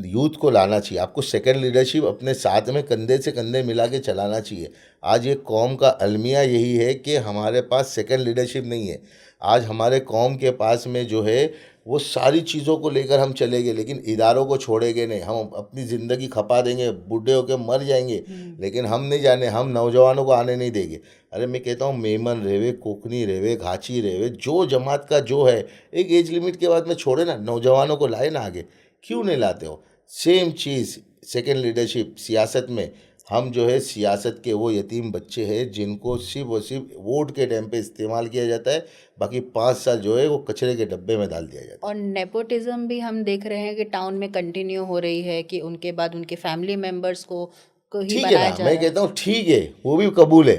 यूथ को लाना चाहिए, आपको सेकंड लीडरशिप अपने साथ में कंधे से कंधे मिला के चलाना चाहिए। आज ये कौम का अलमिया यही है कि हमारे पास सेकंड लीडरशिप नहीं है। आज हमारे कौम के पास में जो है वो सारी चीज़ों को लेकर हम चलेंगे, लेकिन इदारों को छोड़ेंगे नहीं। हम अपनी ज़िंदगी खपा देंगे, बूढ़े होकर मर जाएंगे, लेकिन हम नहीं जाने, हम नौजवानों को आने नहीं देंगे। अरे मैं कहता हूँ, मेमन रेवे, कोकनी रेवे, घाची रेवे, जो जमात का जो है, एक एज लिमिट के बाद में छोड़े ना, नौजवानों को लाए ना आगे। क्यों नहीं लाते हो? सेम चीज़ सेकंड लीडरशिप सियासत में, हम जो है सियासत के वो यतीम बच्चे हैं जिनको सिर्फ और सिर्फ वोट के टाइम पे इस्तेमाल किया जाता है, बाकी 5 साल जो है वो कचरे के डब्बे में डाल दिया जाता है।
और नेपोटिज्म भी हम देख रहे हैं कि टाउन में कंटिन्यू हो रही है, कि उनके बाद उनके फैमिली मेंबर्स को ही
ठीक है
बनाया
ना,
जा
मैं
रहा है।
कहता हूँ ठीक है, वो भी कबूल है,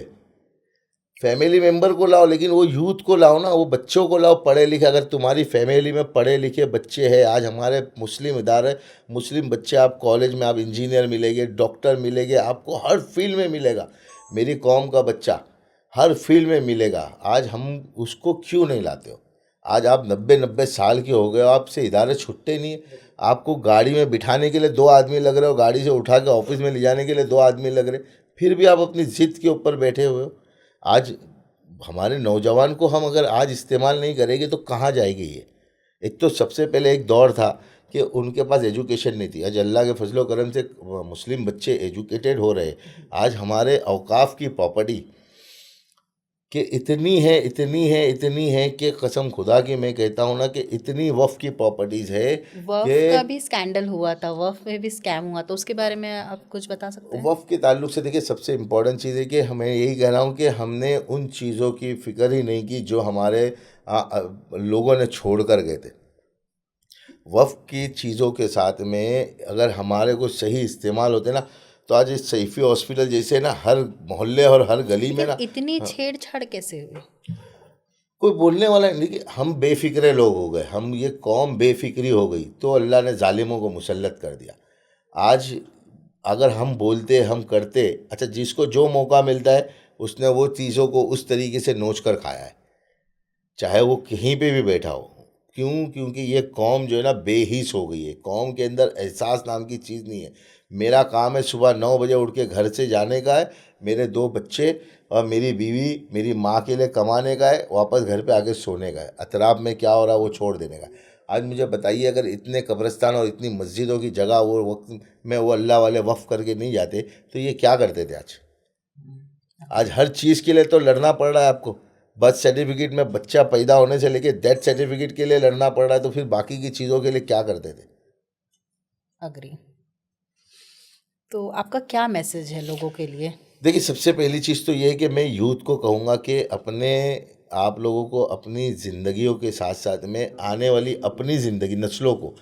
फैमिली मेंबर को लाओ, लेकिन वो यूथ को लाओ ना, वो बच्चों को लाओ पढ़े लिखे। अगर तुम्हारी फैमिली में पढ़े लिखे बच्चे हैं, आज हमारे मुस्लिम इदारे, मुस्लिम बच्चे, आप कॉलेज में आप इंजीनियर मिलेंगे, डॉक्टर मिलेंगे, आपको हर फील्ड में मिलेगा। मेरी कौम का बच्चा हर फील्ड में मिलेगा। आज हम उसको क्यों नहीं लाते हो? आज आप 90-90 साल के हो गए हो, आपसे इदारे छुट्टे नहीं है। आपको गाड़ी में बिठाने के लिए 2 आदमी लग रहे हो, गाड़ी से उठा के ऑफिस में ले जाने के लिए 2 आदमी लग रहे, फिर भी आप अपनी ज़िद के ऊपर बैठे हुए हो। आज हमारे नौजवान को हम अगर आज इस्तेमाल नहीं करेंगे तो कहाँ जाएगी ये? एक तो सबसे पहले एक दौर था कि उनके पास एजुकेशन नहीं थी। आज अल्लाह के फजलो करम से मुस्लिम बच्चे एजुकेटेड हो रहे। आज हमारे औकाफ की प्रॉपर्टी कि इतनी है कि कसम खुदा की मैं कहता हूँ ना, कि इतनी वफ़ की प्रॉपर्टीज़ है
वर्फ का
कि
भी स्कैंडल हुआ था, वर्फ में भी स्कैम हुआ, तो उसके बारे में आप कुछ बता सकते हैं?
वफ़ के ताल्लुक से देखिए, सबसे इम्पोर्टेंट चीज़ है कि हमें यही कह रहा हूँ कि हमने उन चीज़ों की फ़िक्र ही नहीं की जो हमारे लोगों ने छोड़ कर गए थे। वफ़ की चीज़ों के साथ में अगर हमारे को सही इस्तेमाल होते ना, तो आज इस सैफी हॉस्पिटल जैसे ना हर मोहल्ले और हर गली में
लेकिन
ना,
इतनी छेड़छाड़ कैसे हुई?
कोई बोलने वाला नहीं। कि हम बेफिक्रे लोग हो गए, हम ये कौम बेफिक्री हो गई, तो अल्लाह ने जालिमों को मुसल्लत कर दिया। आज अगर हम बोलते, हम करते, अच्छा जिसको जो मौका मिलता है उसने वो चीज़ों को उस तरीके से नोच कर खाया है, चाहे वो कहीं पे भी बैठा हो। क्यों? क्योंकि ये कौम जो है ना बेहिस हो गई है। कौम के अंदर एहसास नाम की चीज़ नहीं है। मेरा काम है सुबह 9 बजे उठ के घर से जाने का है, मेरे 2 बच्चे और मेरी बीवी, मेरी माँ के लिए कमाने का है, वापस घर पे आके सोने का है। अतराब में क्या हो रहा है वो छोड़ देने का है। आज मुझे बताइए, अगर इतने कब्रिस्तान और इतनी मस्जिदों की जगह वो वक्त में वो अल्लाह वाले वफ़ करके नहीं जाते तो ये क्या करते थे? आज हर चीज़ के लिए तो लड़ना पड़ रहा है आपको। बर्थ सर्टिफिकेट में बच्चा पैदा होने से लेके डेथ सर्टिफिकेट के लिए लड़ना पड़ रहा है, तो फिर बाकी की चीज़ों के लिए क्या करते थे?
अग्री। तो आपका क्या मैसेज है लोगों के लिए?
देखिए, सबसे पहली चीज़ तो ये है कि मैं यूथ को कहूँगा कि अपने आप लोगों को अपनी ज़िंदगियों के साथ-साथ में आने वाली अपनी ज़िंदगी नस्लों को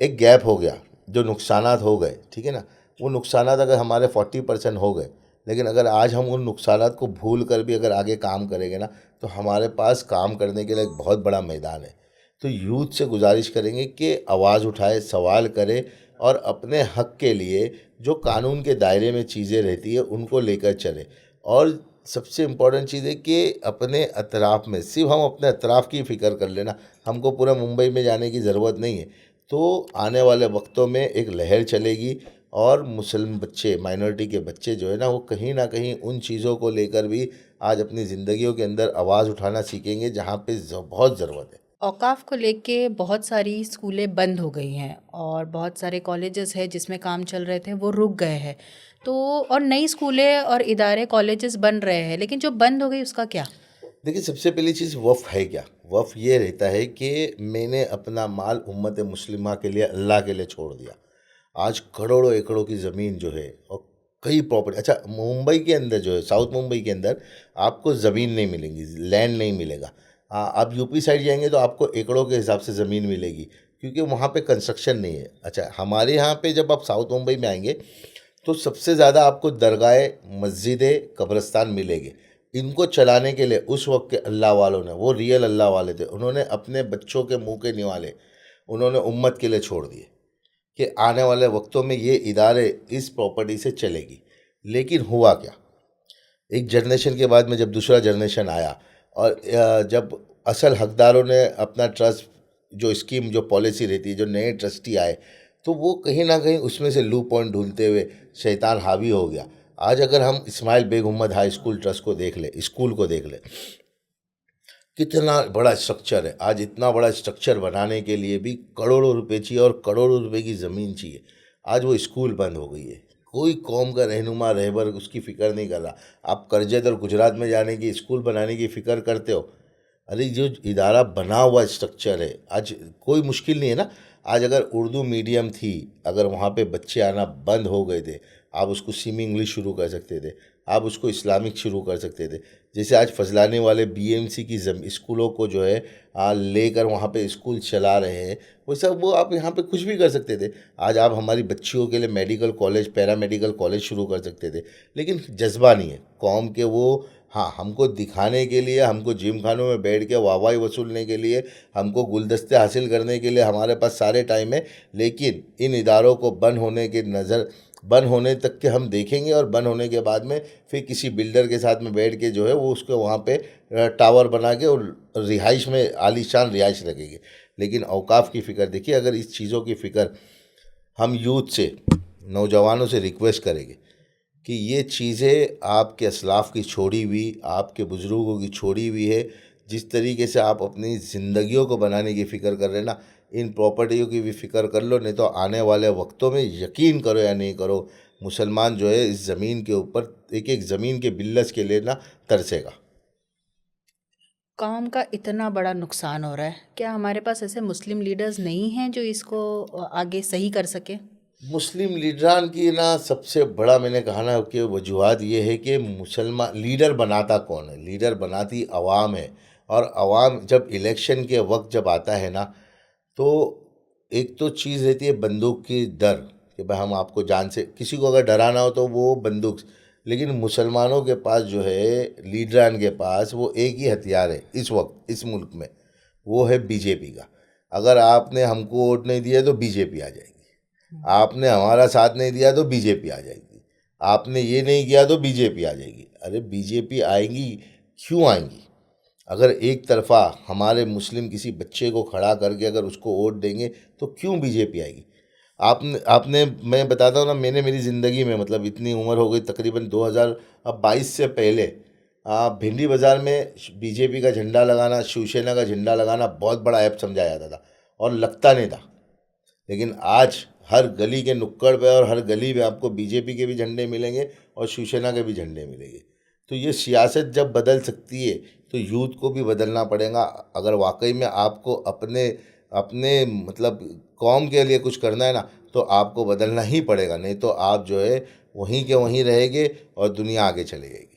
एक गैप हो गया, जो नुकसानात हो गए, ठीक है ना? वो नुकसानात अगर हमारे 40% हो गए, लेकिन अगर आज हम उन नुकसानात को भूल कर भी अगर आगे काम करेंगे ना, तो हमारे पास काम करने के लिए एक बहुत बड़ा मैदान है। तो यूथ से गुज़ारिश करेंगे कि आवाज़ उठाए, सवाल करे और अपने हक़ के लिए जो कानून के दायरे में चीज़ें रहती है उनको लेकर चले। और सबसे इम्पोर्टेंट चीज़ है कि अपने अतराफ़ में सिर्फ हम अपने अतराफ़ की फ़िक्र कर लेना, हमको पूरा मुंबई में जाने की ज़रूरत नहीं है। तो आने वाले वक्तों में एक लहर चलेगी और मुस्लिम बच्चे, माइनॉरिटी के बच्चे जो है ना, वो कहीं ना कहीं उन चीज़ों को लेकर भी आज अपनी ज़िंदगियों के अंदर आवाज़ उठाना सीखेंगे जहाँ पे बहुत ज़रूरत है।
औकाफ को लेके बहुत सारी स्कूलें बंद हो गई हैं और बहुत सारे कॉलेजेस हैं जिसमें काम चल रहे थे वो रुक गए हैं। तो और नई स्कूलें और इदारे कॉलेजेस बन रहे हैं, लेकिन जो बंद हो गई उसका क्या?
देखिए, सबसे पहली चीज़ वफ़ है क्या? वफ़ ये रहता है कि मैंने अपना माल उम्मत मुस्लिमा के लिए, अल्लाह के लिए छोड़ दिया। आज करोड़ों एकड़ों की ज़मीन जो है और कई प्रॉपर्टी, अच्छा मुंबई के अंदर जो है, साउथ मुंबई के अंदर आपको ज़मीन नहीं मिलेंगी, लैंड नहीं मिलेगा। आप यूपी साइड जाएँगे तो आपको एकड़ों के हिसाब से ज़मीन मिलेगी, क्योंकि वहाँ पे कंस्ट्रक्शन नहीं है। अच्छा, हमारे यहाँ पे जब आप साउथ मुंबई में आएँगे तो सबसे ज़्यादा आपको दरगाहें, मस्जिदें, कब्रिस्तान मिलेंगे। इनको चलाने के लिए उस वक़्त के अल्लाह वालों ने, वो रियल अल्लाह वाले थे, उन्होंने अपने बच्चों के मुँह के निवाले उन्होंने उम्मत के लिए छोड़ दिए कि आने वाले वक्तों में ये इदारे इस प्रॉपर्टी से चलेगी। लेकिन हुआ क्या? एक जनरेशन के बाद में जब दूसरा जनरेशन आया और जब असल हकदारों ने अपना ट्रस्ट, जो स्कीम, जो पॉलिसी रहती है, जो नए ट्रस्टी आए, तो वो कहीं ना कहीं उसमें से लूप पॉइंट ढूंढते हुए शैतान हावी हो गया। आज अगर हम Ismail Baig Mohammad high school trust को देख ले, स्कूल को देख ले, कितना बड़ा स्ट्रक्चर है। आज इतना बड़ा स्ट्रक्चर बनाने के लिए भी करोड़ों रुपए चाहिए और करोड़ों रुपए की ज़मीन चाहिए। आज वो स्कूल बंद हो गई है, कोई कौम का रहनुमा रहबर उसकी फ़िक्र नहीं कर रहा। आप करजत और गुजरात में जाने की, स्कूल बनाने की फ़िक्र करते हो। अरे जो इदारा बना हुआ स्ट्रक्चर है, आज कोई मुश्किल नहीं है ना। आज अगर उर्दू मीडियम थी, अगर वहाँ पे बच्चे आना बंद हो गए थे, आप उसको सेमी इंग्लिश शुरू कर सकते थे, आप उसको इस्लामिक शुरू कर सकते थे। जैसे आज फजलाने वाले बीएमसी की स्कूलों को जो है लेकर वहाँ पे स्कूल चला रहे हैं, वो सब वो आप यहाँ पे कुछ भी कर सकते थे। आज आप हमारी बच्चियों के लिए मेडिकल कॉलेज, पैरामेडिकल कॉलेज शुरू कर सकते थे, लेकिन जज्बा नहीं है कौम के। वो हाँ, हमको दिखाने के लिए, हमको जिम खानों में बैठ के वाहवाही वसूलने के लिए, हमको गुलदस्ते हासिल करने के लिए हमारे पास सारे टाइम है। लेकिन इन इदारों को बंद होने तक के हम देखेंगे और बंद होने के बाद में फिर किसी बिल्डर के साथ में बैठ के जो है वो उसको वहाँ पे टावर बना के और रिहाइश में आलीशान रिहाइश रखेंगे। लेकिन औकाफ की फ़िक्र देखिए, अगर इस चीज़ों की फ़िक्र हम यूथ से, नौजवानों से रिक्वेस्ट करेंगे कि ये चीज़ें आपके असलाफ़ की छोड़ी हुई, आपके बुज़ुर्गों की छोड़ी हुई है। जिस तरीके से आप अपनी ज़िंदगियों को बनाने की फ़िक्र कर रहे हैं ना, इन प्रॉपर्टियों की भी फ़िक्र कर लो। नहीं तो आने वाले वक्तों में, यकीन करो या नहीं करो, मुसलमान जो है इस ज़मीन के ऊपर एक एक ज़मीन के बिल्लस के लिए ना तरसेगा।
काम का इतना बड़ा नुकसान हो रहा है, क्या हमारे पास ऐसे मुस्लिम लीडर्स नहीं हैं जो इसको आगे सही कर सके?
मुस्लिम लीडरान की ना सबसे बड़ा, मैंने कहा ना कि वजूहत ये है कि मुसलमान लीडर बनाता कौन है? लीडर बनाती आवाम है। और आवाम जब इलेक्शन के वक्त जब आता है ना, तो एक तो चीज़ रहती है बंदूक की डर, कि भाई हम आपको जान से, किसी को अगर डराना हो तो वो बंदूक। लेकिन मुसलमानों के पास जो है, लीडरान के पास वो एक ही हथियार है इस वक्त इस मुल्क में, वो है बीजेपी का। अगर आपने हमको वोट नहीं दिया तो बीजेपी आ जाएगी, आपने हमारा साथ नहीं दिया तो बीजेपी आ जाएगी, आपने ये नहीं किया तो बीजेपी आ जाएगी। अरे बीजेपी आएंगी, क्यों आएंगी? अगर एक तरफा हमारे मुस्लिम किसी बच्चे को खड़ा करके अगर उसको वोट देंगे तो क्यों बीजेपी आएगी? आपने आपने मैं बताता हूँ ना, मैंने मेरी ज़िंदगी में, मतलब इतनी उम्र हो गई तकरीबन 2022 से पहले, भिंडी बाज़ार में बीजेपी का झंडा लगाना, शिवसेना का झंडा लगाना बहुत बड़ा ऐप समझा जाता था और लगता नहीं था। लेकिन आज हर गली के नुक्कड़ पे और हर गली में आपको बीजेपी के भी झंडे मिलेंगे और शिवसेना के भी झंडे मिलेंगे। तो ये सियासत जब बदल सकती है तो यूथ को भी बदलना पड़ेगा। अगर वाकई में आपको अपने अपने मतलब कौम के लिए कुछ करना है ना, तो आपको बदलना ही पड़ेगा, नहीं तो आप जो है वहीं के वहीं रहेंगे और दुनिया आगे चली जाएगी।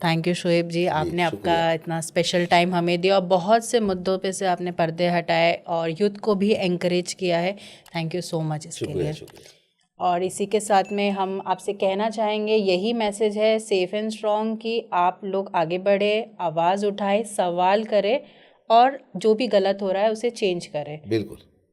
थैंक यू शोएब जी, आपने आपका
शुक्रिया।
इतना स्पेशल टाइम हमें दिया और बहुत से मुद्दों पे से आपने पर्दे हटाए और यूथ को भी एंकरेज किया है। थैंक यू सो मच इसके
शुक्रिया
लिए।
शुक्रिया।
और इसी के साथ में हम आपसे कहना चाहेंगे, यही मैसेज है सेफ एंड स्ट्रॉन्ग, कि आप लोग आगे बढ़े, आवाज़ उठाए, सवाल करें और जो भी गलत हो रहा है उसे चेंज करें।
बिल्कुल।